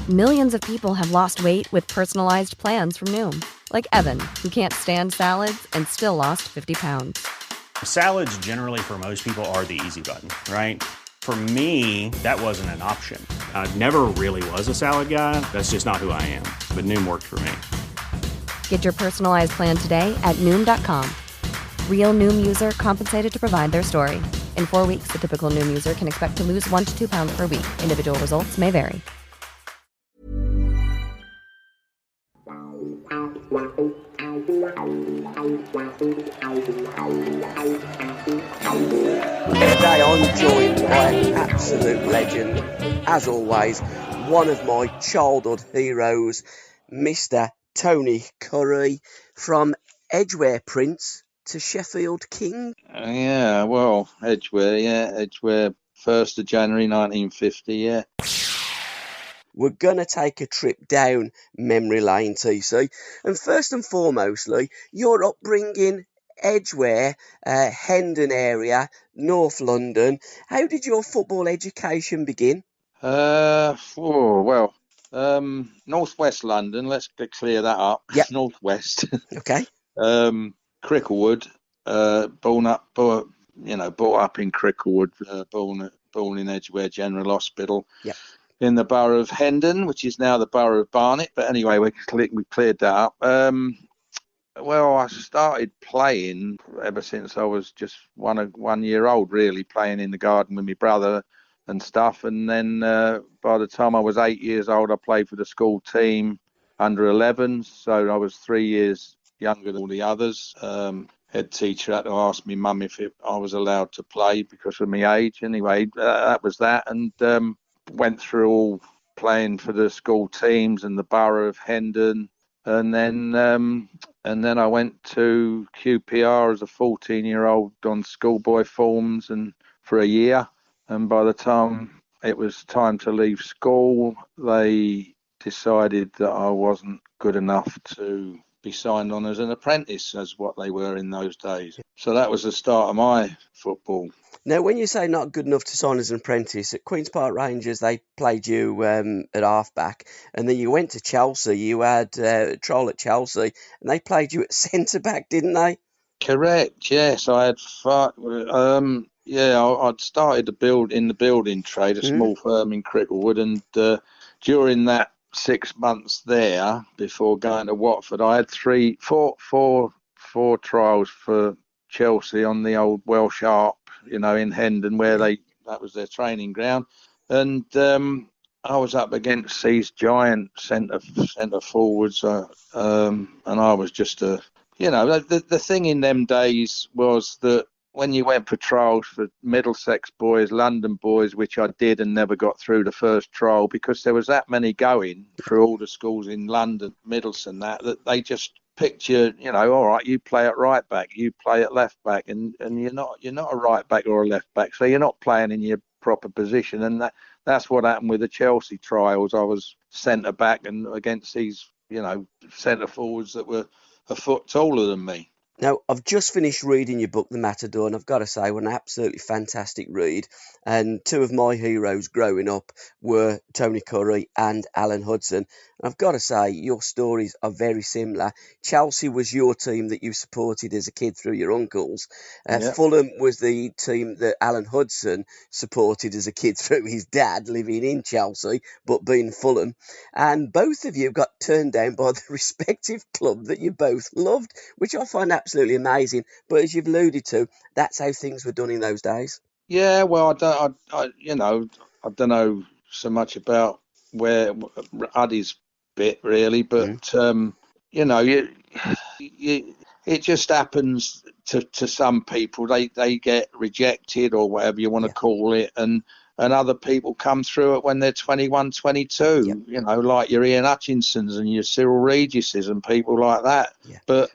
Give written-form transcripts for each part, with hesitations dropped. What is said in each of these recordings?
Millions of people have lost weight with personalized plans from Noom. Like Evan, who can't stand salads and still lost 50 pounds. Salads generally for most people are the easy button, right? For me, that wasn't an option. I never really was a salad guy. That's just not who I am. But Noom worked for me. Get your personalized plan today at Noom.com. Real Noom user compensated to provide their story. In 4 weeks, the typical Noom user can expect to lose 1 to 2 pounds per week. Individual results may vary. Today I'm joined by an absolute legend, as always, one of my childhood heroes, Mr. Tony Currie, from Edgware Prince to Sheffield King. Yeah, well, Edgware, 1st of January 1950, yeah. We're going to take a trip down memory lane, TC. And first and foremostly, your upbringing, Edgware, Hendon area, North London. How did your football education begin? Northwest London, let's clear that up. Yep. Northwest. Okay. Cricklewood, brought up in Cricklewood, born in Edgware General Hospital. Yep. In the borough of Hendon, which is now the borough of Barnet. But anyway, we cleared that up. I started playing ever since I was just 1 year old, really, playing in the garden with my brother and stuff. And then by the time I was 8 years old, I played for the school team under 11s. So I was 3 years younger than all the others. Head teacher had to ask me mum if I was allowed to play because of my age. Anyway, that was that. And went through all playing for the school teams and the borough of Hendon, and then I went to QPR as a 14-year-old on schoolboy forms and for a year. And by the time it was time to leave school, they decided that I wasn't good enough to be signed on as an apprentice, as what they were in those days. So that was the start of my football. Now, when you say not good enough to sign as an apprentice, at Queen's Park Rangers, they played you at half-back, and then you went to Chelsea. You had a trial at Chelsea, and they played you at centre-back, didn't they? Correct, yes. I had I'd started to build in the building trade, a small firm in Cricklewood, and during that 6 months there, before going to Watford, I had four trials for Chelsea on the old Welsh Harp, in Hendon, where that was their training ground. And I was up against these giant centre forwards, and I was just the thing in them days was that when you went for trials for Middlesex boys, London boys, which I did and never got through the first trial because there was that many going through all the schools in London, Middlesex, that they just picked you, all right, you play at right back, you play at left back, and you're not a right back or a left back, so you're not playing in your proper position. And that's what happened with the Chelsea trials. I was centre back and against these, centre forwards that were a foot taller than me. Now, I've just finished reading your book, The Matador, and I've got to say, it was an absolutely fantastic read. And two of my heroes growing up were Tony Currie and Alan Hudson. And I've got to say, your stories are very similar. Chelsea was your team that you supported as a kid through your uncles. Fulham was the team that Alan Hudson supported as a kid through his dad, living in Chelsea, but being Fulham. And both of you got turned down by the respective club that you both loved, which I find absolutely amazing. But as you've alluded to, that's how things were done in those days. Yeah, well, I don't know so much about where Uddy's bit really, but it just happens to some people. They get rejected or whatever you want to call it, and other people come through it when they're 21, 22. Like your Ian Hutchinsons and your Cyril Regises and people like that. But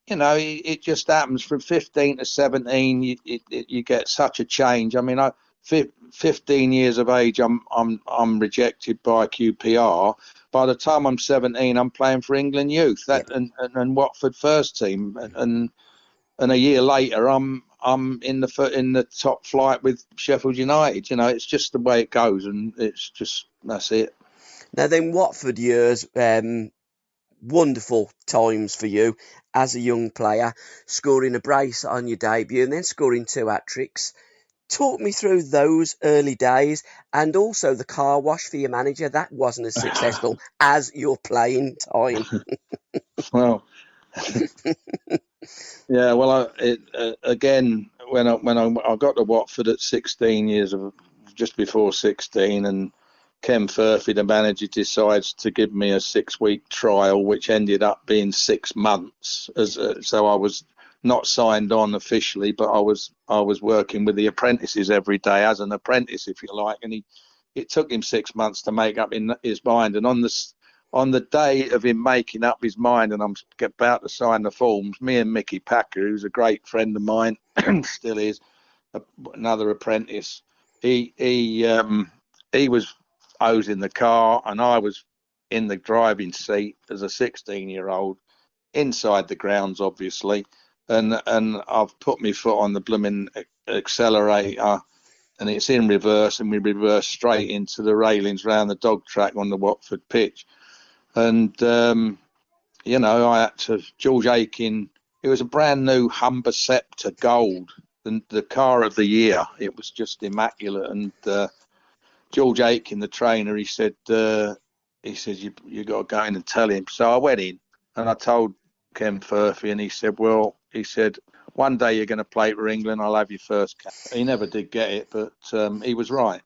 it just happens from 15 to 17. You get such a change. I mean, 15 years of age, I'm rejected by QPR. By the time I'm 17, I'm playing for England youth and Watford first team, and a year later, I'm I'm in the top flight with Sheffield United. You know, it's just the way it goes, and that's it. Now then, Watford years, wonderful times for you as a young player, scoring a brace on your debut and then scoring 2 hat-tricks. Talk me through those early days, and also the car wash for your manager. That wasn't as successful as your playing time. Well, yeah. Well, again, when I got to Watford at 16 years of just before 16, and Ken Furphy, the manager, decides to give me a 6-week trial, which ended up being 6 months. So I was not signed on officially, but I was working with the apprentices every day as an apprentice, if you like. And it took him 6 months to make up in his mind. And on the day of him making up his mind, and I'm about to sign the forms, me and Mickey Packer, who's a great friend of mine, still is, another apprentice, he was hosing the car, and I was in the driving seat as a 16-year-old, inside the grounds, obviously, and I've put my foot on the blooming accelerator, and it's in reverse, and we reverse straight into the railings round the dog track on the Watford pitch. And, you know, I had to, George Aiken, it was a brand new Humber Sceptre Gold, the car of the year. It was just immaculate. And George Aiken, the trainer, he said, you got to go in and tell him. So I went in and I told Ken Furphy, and he said, one day you're going to play for England, I'll have your first cap. He never did get it, but he was right.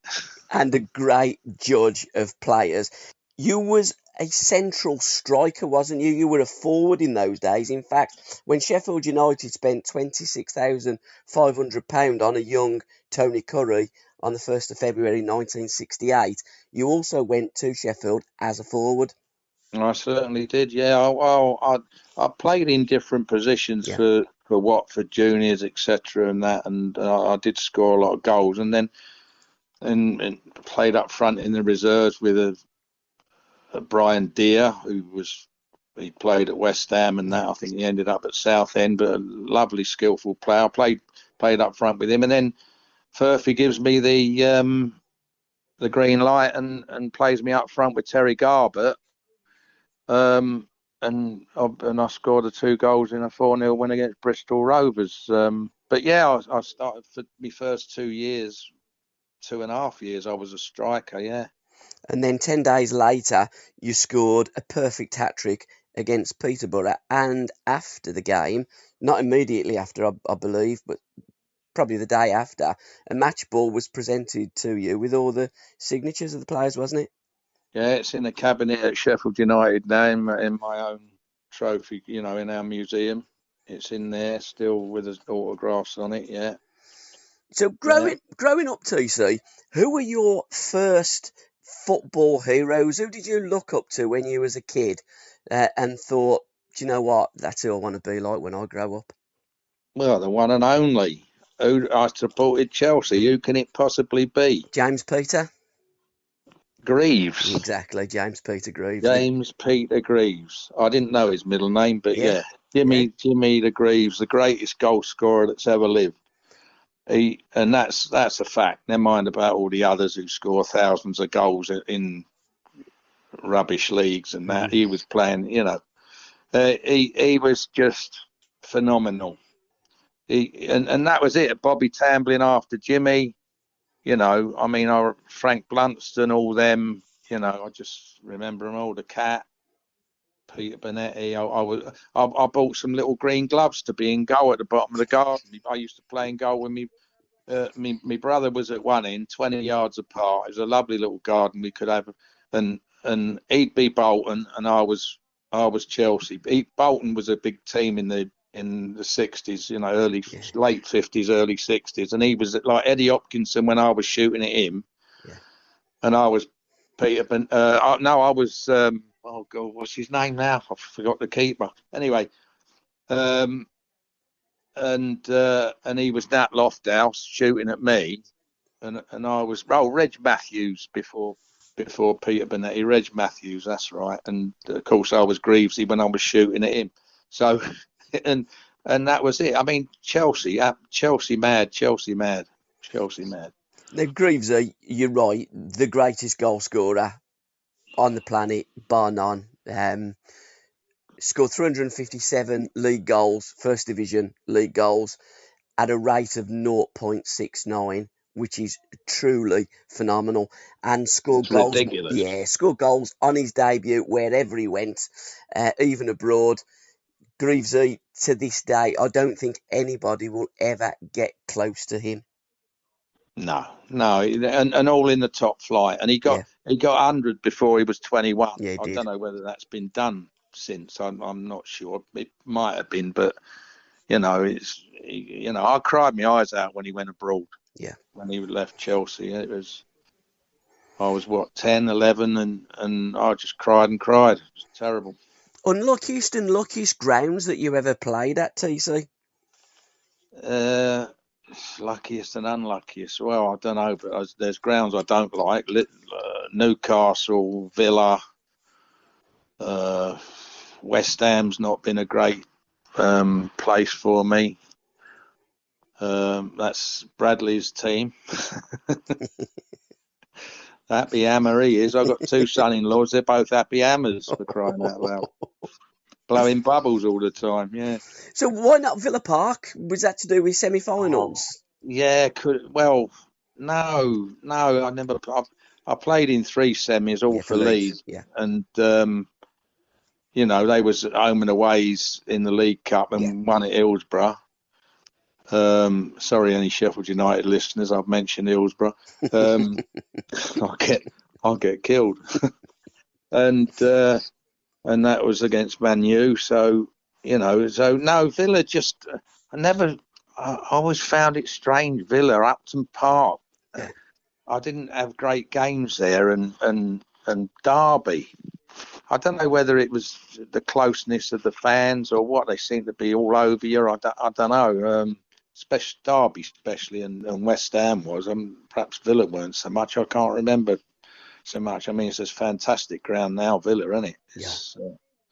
And a great judge of players. You was a central striker, wasn't you? You were a forward in those days. In fact, when Sheffield United spent £26,500 on a young Tony Currie on the 1st of February 1968, you also went to Sheffield as a forward. I certainly did, yeah. I played in different positions for Watford juniors, etc., and that, and I did score a lot of goals, and then and played up front in the reserves with a Brian Deere, he played at West Ham and that. I think he ended up at Southend, but a lovely, skillful player. I played up front with him, and then Furphy gives me the green light and plays me up front with Terry Garbett. And I scored the 2 goals in a 4-0 win against Bristol Rovers. But yeah, I started for my first 2.5 years. I was a striker, yeah. And then 10 days later, you scored a perfect hat-trick against Peterborough. And after the game, not immediately after, I believe, but probably the day after, a match ball was presented to you with all the signatures of the players, wasn't it? Yeah, it's in the cabinet at Sheffield United now, in my own trophy, you know, in our museum. It's in there still with his autographs on it, yeah. So growing up, TC, who were your first football heroes? Who did you look up to when you was a kid and thought, do you know what, that's who I want to be like when I grow up? Well, the one and only. Who I supported Chelsea. Who can it possibly be? James Peter? Greaves. Exactly, James Peter Greaves. James Peter Greaves. I didn't know his middle name, but yeah. Jimmy the Greaves, the greatest goal scorer that's ever lived. And that's a fact. Never mind about all the others who score thousands of goals in rubbish leagues and that. He was playing, you know. He was just phenomenal. And that was it. Bobby Tamblyn after Jimmy, you know. I mean, Frank Blunston, all them, you know. I just remember them all. The Cat, Peter Bonetti. I bought some little green gloves to be in goal at the bottom of the garden. I used to play in goal with me. My brother was at one end, 20 yards apart. It was a lovely little garden we could have, and he'd be Bolton, and I was Chelsea. Bolton was a big team in the 60s, you know, late 50s, early 60s, and he was like Eddie Hopkinson when I was shooting at him, and I was Peter. I was oh God, what's his name now? I forgot the keeper. Anyway, and he was Nat Lofthouse shooting at me, and I was Reg Matthews before Peter Bonetti. Reg Matthews, that's right. And of course I was Greavesy when I was shooting at him. So and and that was it. I mean, Chelsea mad. Now, Greavesy, you're right, the greatest goal scorer on the planet, bar none. Scored 357 league goals, First Division league goals, at a rate of 0.69, which is truly phenomenal. And scored It's goals, ridiculous. scored goals on his debut wherever he went, even abroad. Greavesy, to this day, I don't think anybody will ever get close to him. No, and all in the top flight. And he got Yeah. 100 before he was 21. Yeah, he I did. don't know whether that's been done since. I'm not sure. It might have been, but I cried my eyes out when he went abroad. Yeah. When he left Chelsea, I was what, 10, 11, and I just cried and cried. It was terrible. Unluckiest and luckiest grounds that you ever played at, TC? Luckiest and unluckiest. Well, I don't know, but there's grounds I don't like. Newcastle, Villa, West Ham's not been a great place for me. That's Bradley's team. Happy Hammer he is. I've got two son-in-laws. They're both happy hammers, for crying out loud. Blowing bubbles all the time, yeah. So why not Villa Park? Was that to do with semi-finals? Yeah, no, I never. I played in 3 semis, all for Leeds. Yeah. And they was home and aways in the League Cup and won at Hillsborough. Sorry, any Sheffield United listeners, I've mentioned Hillsborough. I'll get killed. And that was against Man U. So no, Villa just I always found it strange. Villa, Upton Park. Yeah. I didn't have great games there, and Derby. I don't know whether it was the closeness of the fans or what. They seemed to be all over you. I don't know. Derby especially, and West Ham was. Perhaps Villa weren't so much. I can't remember so much. I mean, it's a fantastic ground now, Villa, isn't it?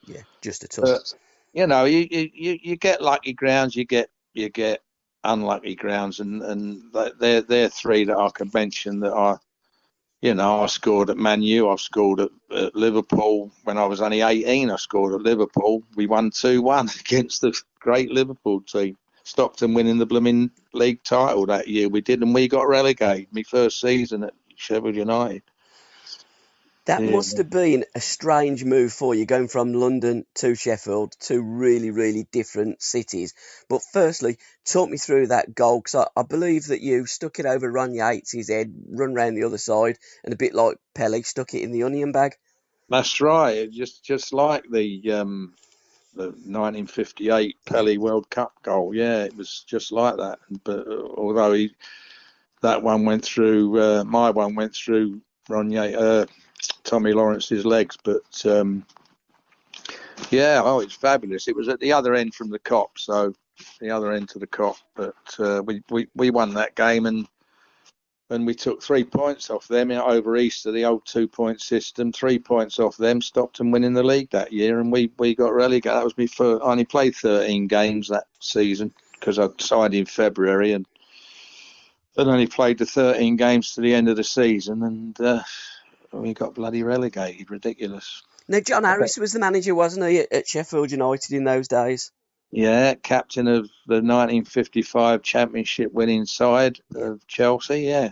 Yeah, just a touch. You get lucky grounds, you get unlucky grounds, and they're 3 that I can mention that I scored at Man U. I've scored at Liverpool when I was only 18. I scored at Liverpool. We won 2-1 against the great Liverpool team. Stockton winning the blooming league title that year. We did, and we got relegated. My first season at Sheffield United. That must have been a strange move for you, going from London to Sheffield, two really, really different cities. But firstly, talk me through that goal, because I believe that you stuck it over Ron Yates' head, run round the other side, and a bit like Pelé, stuck it in the onion bag. That's right. Just like the 1958 Pelé World Cup goal. Yeah, it was just like that. But although that one went through, my one went through Ron Yates. Tommy Lawrence's legs, but it's fabulous. It was at the other end from the Kop, so the other end to the Kop. But we won that game, and we took 3 points off them over Easter, the old 2-point system. 3 points off them, stopped them winning the league that year, and we got relegated. That was me first. I only played 13 games that season because I signed in February, and only played the 13 games to the end of the season, and we got bloody relegated. Ridiculous. Now, John Harris was the manager, wasn't he, at Sheffield United in those days? Yeah, captain of the 1955 championship winning side of Chelsea, yeah.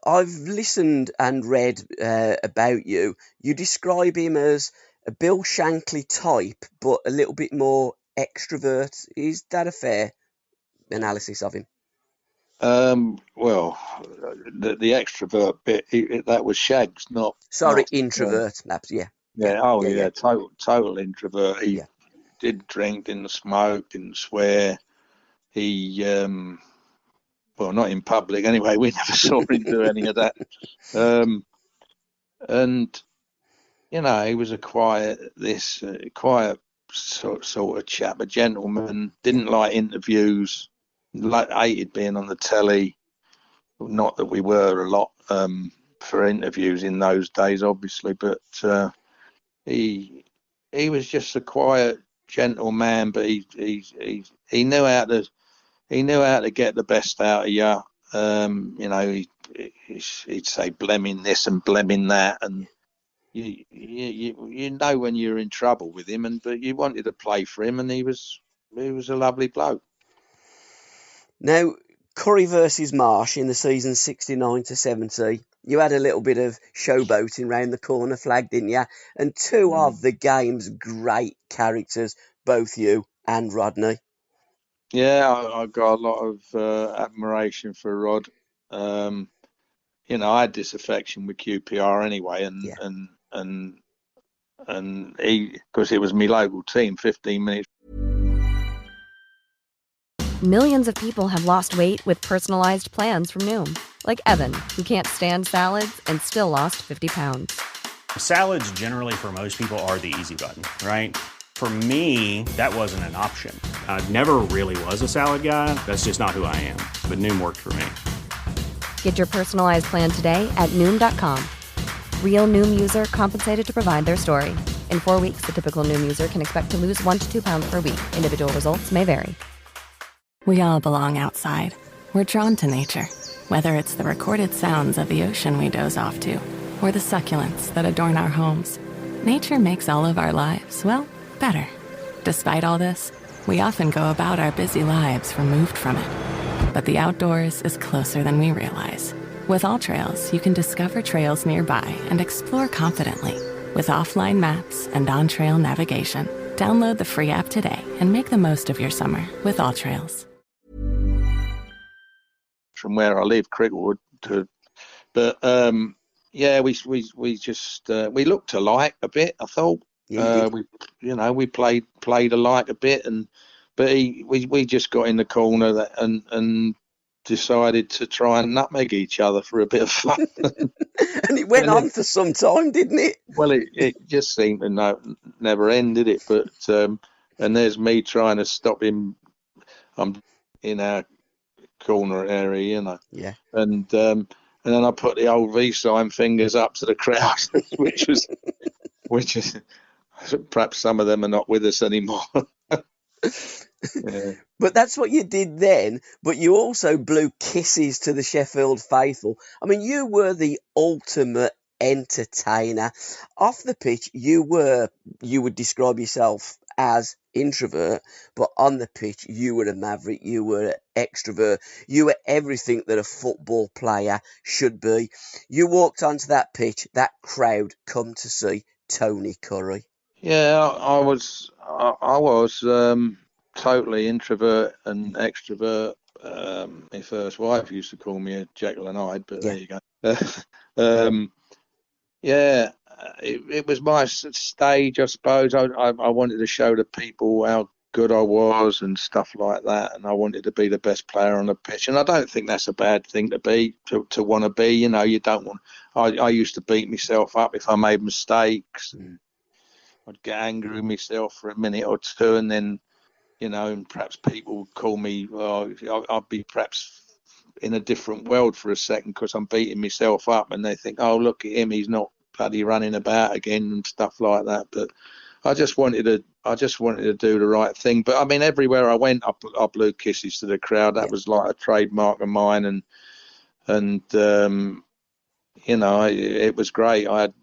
I've listened and read about you. You describe him as a Bill Shankly type, but a little bit more extrovert. Is that a fair analysis of him? Well, the extrovert bit, that was Shags, not... Sorry, introvert, perhaps, yeah. Total introvert. He didn't drink, didn't smoke, didn't swear. He, well, not in public anyway, we never saw him do any of that. And, he was a quiet sort of chap, a gentleman, didn't like interviews, hated being on the telly. Not that we were a lot for interviews in those days, obviously, but he was just a quiet gentle man, but he knew how to get the best out of you. He'd say blemming this and blemming that, and you know when you're in trouble with him, but you wanted to play for him, and he was a lovely bloke. Now, Currie versus Marsh in the season 69 to 70. You had a little bit of showboating round the corner flag, didn't you? And two of the game's great characters, both you and Rodney. Yeah, I got a lot of admiration for Rod. I had this affection with QPR anyway, and he, because it was my local team, 15 minutes. Millions of people have lost weight with personalized plans from Noom, like Evan, who can't stand salads and still lost 50 pounds. Salads generally for most people are the easy button, right? For me, that wasn't an option. I never really was a salad guy. That's just not who I am. But Noom worked for me. Get your personalized plan today at Noom.com. Real Noom user compensated to provide their story. In 4 weeks, the typical Noom user can expect to lose 1 to 2 pounds per week. Individual results may vary. We all belong outside. We're drawn to nature, whether it's the recorded sounds of the ocean we doze off to, or the succulents that adorn our homes. Nature makes all of our lives, well, better. Despite all this, we often go about our busy lives removed from it. But the outdoors is closer than we realize. With AllTrails, you can discover trails nearby and explore confidently. With offline maps and on-trail navigation, download the free app today and make the most of your summer with AllTrails. From where I live, Cricklewood, but we just we looked alike a bit. I thought we played alike a bit, but we just got in the corner and decided to try and nutmeg each other for a bit of fun. And it went on for some time, didn't it? Well, it just seemed to never end, did it? But and there's me trying to stop him. I'm in our corner area, Yeah. And then I put the old V sign fingers up to the crowd, which is perhaps some of them are not with us anymore. Yeah. But that's what you did then, but you also blew kisses to the Sheffield faithful. I mean, you were the ultimate entertainer. Off the pitch, you would describe yourself as introvert, but on the pitch, you were a maverick, you were an extrovert, you were everything that a football player should be. You walked onto that pitch, that crowd come to see Tony Currie. Yeah, I was totally introvert and extrovert. My first wife used to call me a Jekyll and Hyde, but there you go. It was my stage, I suppose. I wanted to show the people how good I was and stuff like that, and I wanted to be the best player on the pitch. And I don't think that's a bad thing to want to be. You don't want. I used to beat myself up if I made mistakes. I'd get angry with myself for a minute or two, and then, and perhaps people would call me. I'd be perhaps in a different world for a second because I'm beating myself up, and they think, "Oh, look at him, he's not bloody running about again," and stuff like that. But I just wanted to do the right thing. But I mean, everywhere I went, I blew kisses to the crowd. That was like a trademark of mine, and it was great. I had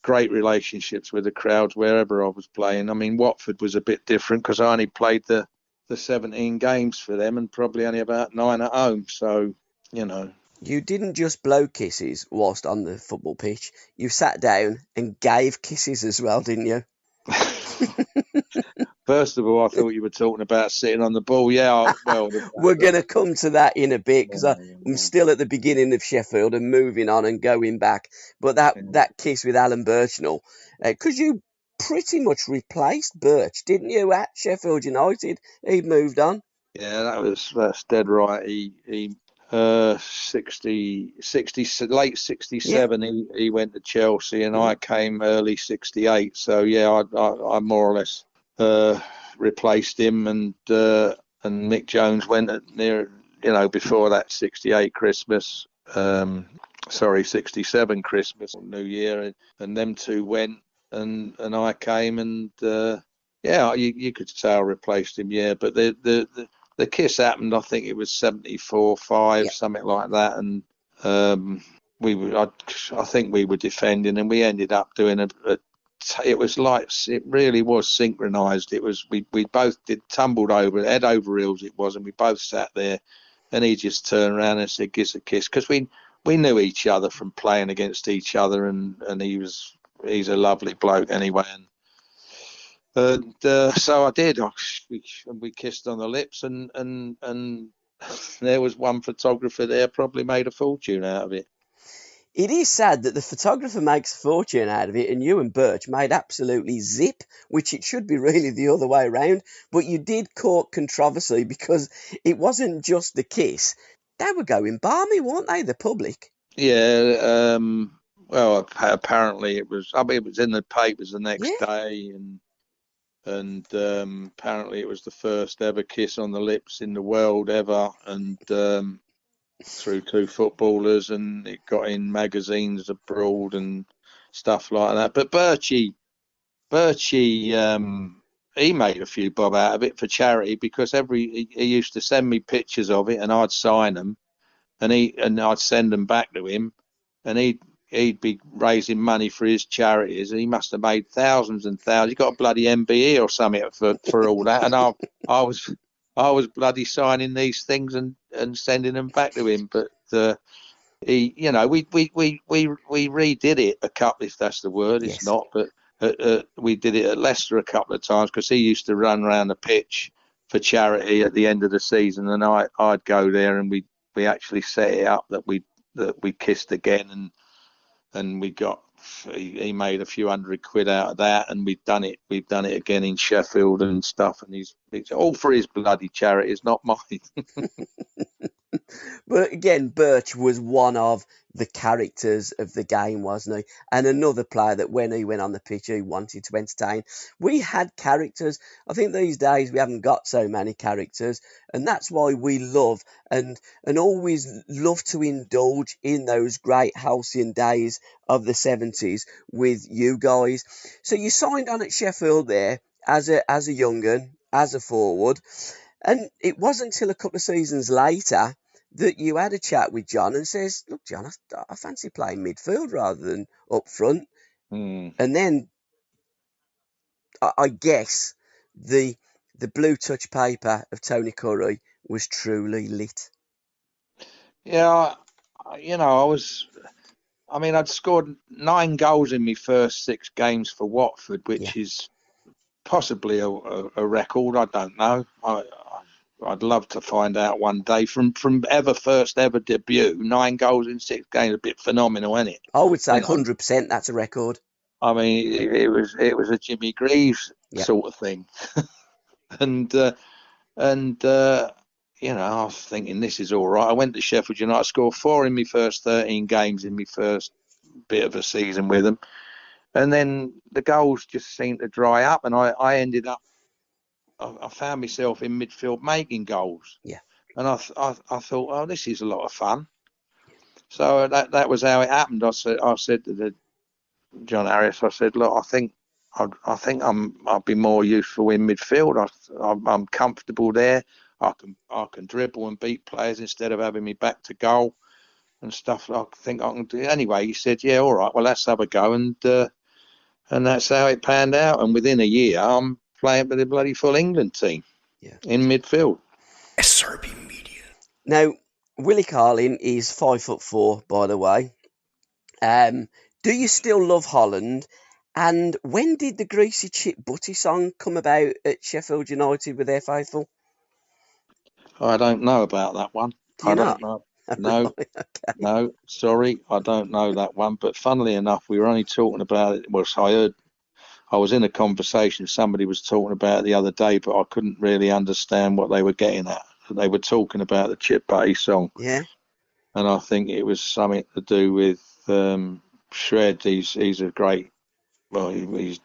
great relationships with the crowds wherever I was playing. I mean, Watford was a bit different because I only played the 17 games for them and probably only about 9 at home. So, You didn't just blow kisses whilst on the football pitch. You sat down and gave kisses as well, didn't you? First of all, I thought you were talking about sitting on the ball. Yeah, well, we're going to come to that in a bit because I'm still at the beginning of Sheffield and moving on and going back. But that kiss with Alan Birchnell, because you pretty much replaced Birch, didn't you, at Sheffield United? He'd moved on. Yeah, that's dead right. He 60 late 67. He went to Chelsea, and I came early 68. So yeah, I more or less replaced him, and Mick Jones went near, before that 68 Christmas. 67 Christmas, New Year, and them two went, and I came, and Yeah, you could say I replaced him. Yeah, but the kiss happened. I think it was 74-5, Yeah. something like that, and I think we were defending, and we ended up doing it was like, it really was synchronized. It was, we both did tumbled over head over heels. It was, and we both sat there, and he just turned around and said, "Kiss a kiss," because we knew each other from playing against each other, and he's a lovely bloke anyway, and so I did. We kissed on the lips, and there was one photographer there probably made a fortune out of it. It is sad that the photographer makes a fortune out of it and you and Birch made absolutely zip, which it should be really the other way around. But you did court controversy because it wasn't just the kiss. They were going balmy, weren't they, the public? Yeah. Well, apparently it was. I mean, it was in the papers the next Yeah. day, and apparently it was the first ever kiss on the lips in the world ever, and through two footballers, and it got in magazines abroad and stuff like that. But Birchie, he made a few bob out of it for charity, because he used to send me pictures of it, and I'd sign them, and I'd send them back to him, and he'd be raising money for his charities, and he must have made thousands and thousands. He got a bloody MBE or something for all that, and I was bloody signing these things and sending them back to him, but. We redid it a couple, if that's the word. It's Yes. not, but we did it at Leicester a couple of times, because he used to run around the pitch for charity at the end of the season, and I'd go there, and we actually set it up that we kissed again, and we got, he made a few £100 out of that, and we've done it again in Sheffield and stuff, and it's all for his bloody charity. It's not mine. But again, Birch was one of the characters of the game, wasn't he? And another player that when he went on the pitch, he wanted to entertain. We had characters. I think these days we haven't got so many characters, and that's why we love and always love to indulge in those great halcyon days of the 70s with you guys. So you signed on at Sheffield there as a young un, as a forward, and it wasn't until a couple of seasons later that you had a chat with John and says, "Look, John, I fancy playing midfield rather than up front." And then I guess the blue touch paper of Tony Currie was truly lit. Yeah, I'd scored 9 goals in my first 6 games for Watford, which is possibly a record. I don't know. I'd love to find out one day. From first ever debut, 9 goals in 6 games, a bit phenomenal, isn't it? I would say 100% that's a record. I mean, it was a Jimmy Greaves sort of thing, and I was thinking, this is all right. I went to Sheffield United, scored 4 in my first 13 games in my first bit of a season with them, and then the goals just seemed to dry up, and I ended up. I found myself in midfield making goals. Yeah. And I thought, oh, this is a lot of fun. So that was how it happened. I said to John Harris, I said, look, I think I'll be more useful in midfield. I'm comfortable there. I can dribble and beat players instead of having me back to goal and stuff. I think I can do. Anyway, he said, yeah, all right, well, let's have a go, and that's how it panned out. And within a year, I'm playing for the bloody full England team in midfield. SRBMedia. Now, Willie Carlin is 5'4", by the way. Do you still love Holland? And when did the Greasy Chip Butty song come about at Sheffield United with their faithful? I don't know about that one. Do you not? Don't know. No, Right, okay. no, sorry, I don't know that one. But funnily enough, we were only talking about it. Well, I was in a conversation, somebody was talking about it the other day, but I couldn't really understand what they were getting at. They were talking about the Chip Butty song. Yeah. And I think it was something to do with Shred. He's a great, well, he's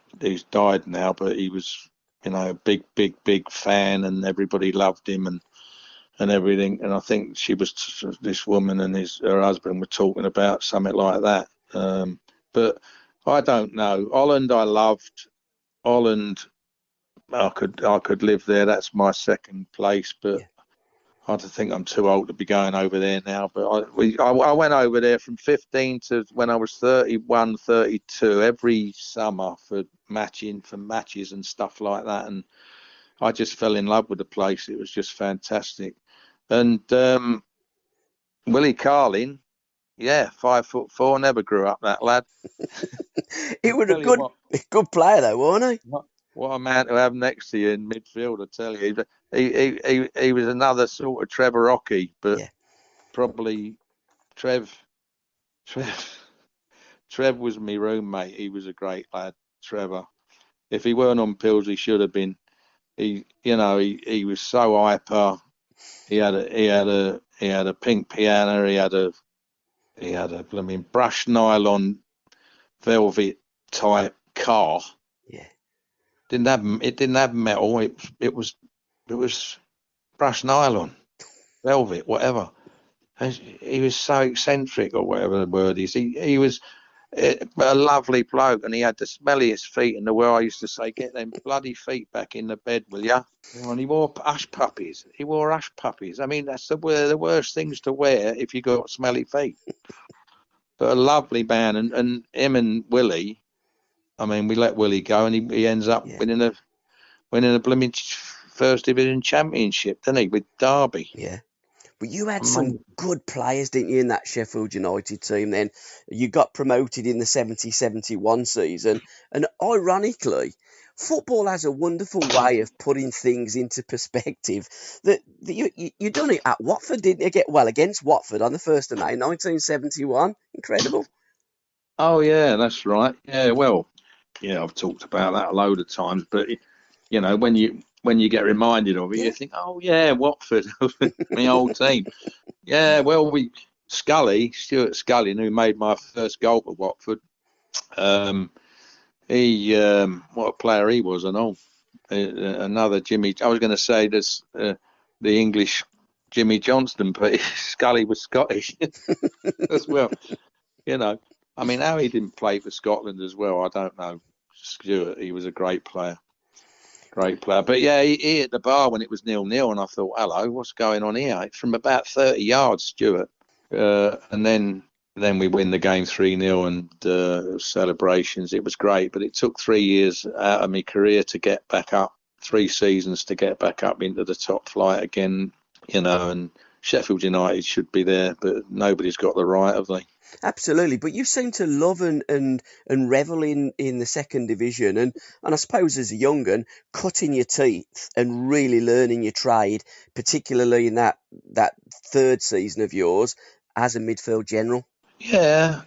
died now, but he was, a big fan, and everybody loved him and everything. And I think this woman and her husband were talking about something like that. But I don't know. Holland, I loved. Holland I could live there. That's my second place, but Yeah. I don't think I'm too old to be going over there now. But I went over there from 15 to when I was 31, 32 every summer for matches and stuff like that, and I just fell in love with the place. It was just fantastic. And Willie Carlin, yeah, 5'4", never grew up, that lad. He was a Tell you what, good player though, wasn't he? what a man to have next to you in midfield, I tell you. He was another sort of Trevor Rocky, but Yeah. probably Trev Trev was my roommate. He was a great lad, Trevor. If he weren't on pills, he should have been. He was so hyper. He had a pink piano. He had a blooming brushed nylon velvet type car. Yeah. It didn't have metal. It was brushed nylon, velvet, whatever. He was so eccentric, or whatever the word is. He was a lovely bloke, and he had the smelliest feet in the world. I used to say, "Get them bloody feet back in the bed, will ya?" And he wore hush puppies. I mean, that's the worst things to wear if you got smelly feet. But a lovely man, and him and Willie. I mean, we let Willie go, and he ends up winning a blooming first division championship, didn't he, with Derby? Yeah. But you had some good players, didn't you, in that Sheffield United team then? You got promoted in the 70-71 season. And ironically, football has a wonderful way of putting things into perspective. That you done it at Watford, didn't you? Against Watford on the 1st of May, 1971. Incredible. Oh, yeah, that's right. Yeah, well, yeah, I've talked about that a load of times. But, you know, when you get reminded of it, you think, oh, yeah, Watford, my old team. Yeah, well, Stuart Scully, who made my first goal for Watford, what a player he was and all. Another Jimmy, I was going to say this, the English Jimmy Johnston, but Scully was Scottish as well. You know, I mean, how he didn't play for Scotland as well, I don't know. Stuart, he was a great player. Great player. But yeah, he hit the bar when it was 0-0, and I thought, hello, what's going on here? It's from about 30 yards, Stuart. And then we win the game 3-0 and celebrations. It was great, but it took 3 years out of my career to get back up, 3 seasons to get back up into the top flight again, you know, and Sheffield United should be there, but nobody's got the right, have they? Absolutely, but you seem to love and revel in the second division, and I suppose as a young un, cutting your teeth and really learning your trade, particularly in that third season of yours as a midfield general. Yeah.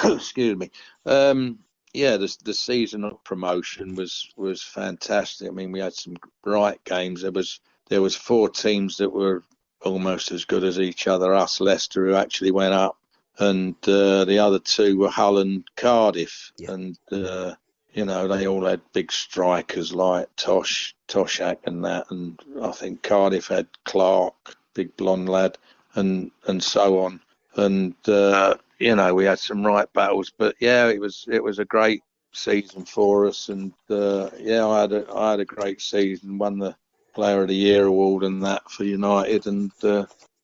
Excuse me. Yeah, the season of promotion was fantastic. I mean, we had some right games. There was 4 teams that were almost as good as each other. Us, Leicester, who actually went up, and the other 2 were Hull and Cardiff. Yeah. And you know, they all had big strikers like Toshak and that, and I think Cardiff had Clark, big blonde lad, and so on. And you know, we had some right battles, but yeah, it was a great season for us, and yeah, I had a great season, won the Player of the Year award and that for United, and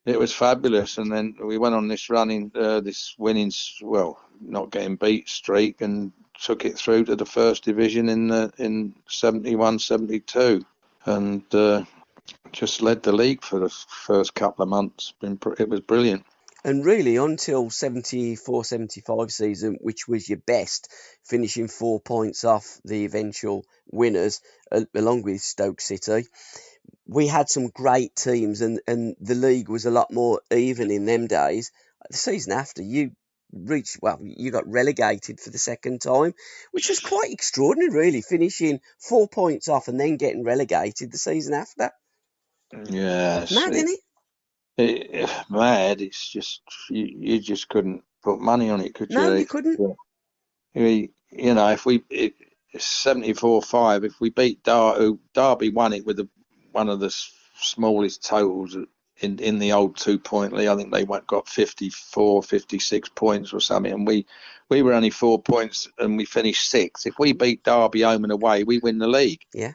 it was fabulous. And then we went on this this winning, well, not getting beat streak, and took it through to the first division in 71-72, and just led the league for the first couple of months. It was brilliant. And really, until 74-75 season, which was your best, finishing 4 points off the eventual winners, along with Stoke City, we had some great teams, and the league was a lot more even in them days. The season after, you got relegated for the second time, which was quite extraordinary, really, finishing 4 points off and then getting relegated the season after. Yeah, mad, isn't it? Mad. It's just you just couldn't put money on it, could you? No, you couldn't. You know, if we 74-5, if we beat Derby won it with one of the smallest totals in the old 2-point league. I think they got 54, 56 points or something, and we were only 4 points and we finished 6th. If we beat Derby home and away, we win the league. Yeah.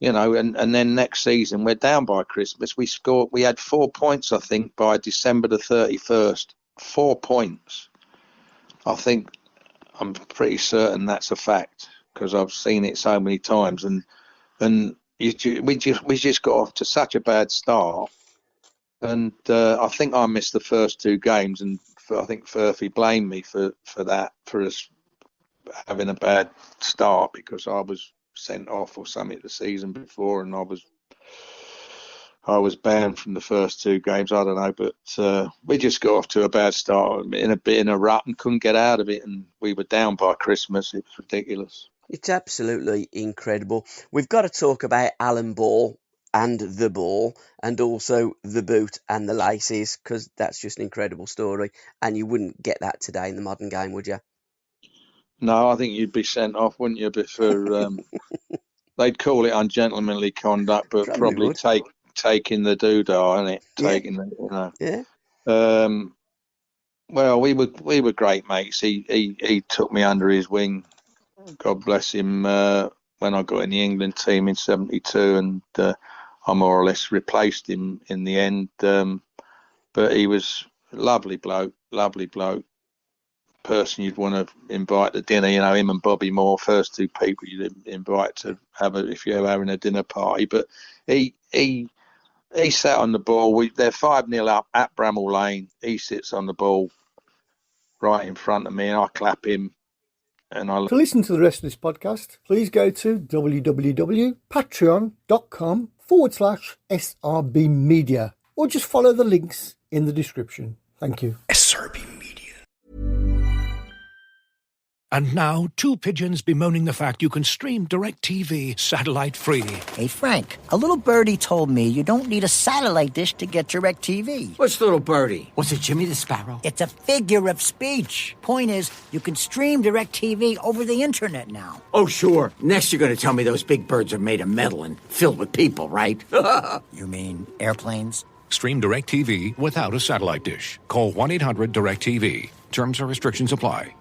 you know, and then next season we're down by Christmas. We had 4 points, I think, by December the 31st. 4 points. I'm pretty certain that's a fact because I've seen it so many times, and we just got off to such a bad start, and I think I missed the first 2 games, and I think Furphy blamed me for that, for us having a bad start because I was sent off or something the season before, and I was banned from the first 2 games. I don't know, but we just got off to a bad start in a rut and couldn't get out of it, and we were down by Christmas. It was ridiculous. It's absolutely incredible. We've got to talk about Alan Ball and the ball, and also the boot and the laces, because that's just an incredible story, and you wouldn't get that today in the modern game, would you? No, I think you'd be sent off, wouldn't you? For they'd call it ungentlemanly conduct, but probably taking the doodah, innit? Taking the, you know. Yeah. Well, we were great mates. He took me under his wing. God bless him. When I got in the England team in '72, and I more or less replaced him in the end. But he was a lovely bloke. Person you'd want to invite to dinner, you know, him and Bobby Moore, first 2 people you'd invite to have if you're having a dinner party. But he sat on the ball. They're 5-0 up at Bramall Lane. He sits on the ball right in front of me, and I clap him. And to listen to the rest of this podcast, please go to www.patreon.com/SRBmedia, or just follow the links in the description. Thank you. SRBmedia. And now, 2 pigeons bemoaning the fact you can stream DirecTV satellite-free. Hey, Frank, a little birdie told me you don't need a satellite dish to get DirecTV. What's little birdie? Was it Jimmy the Sparrow? It's a figure of speech. Point is, you can stream DirecTV over the internet now. Oh, sure. Next you're going to tell me those big birds are made of metal and filled with people, right? You mean airplanes? Stream DirecTV without a satellite dish. Call 1-800-DirecTV. Terms and restrictions apply.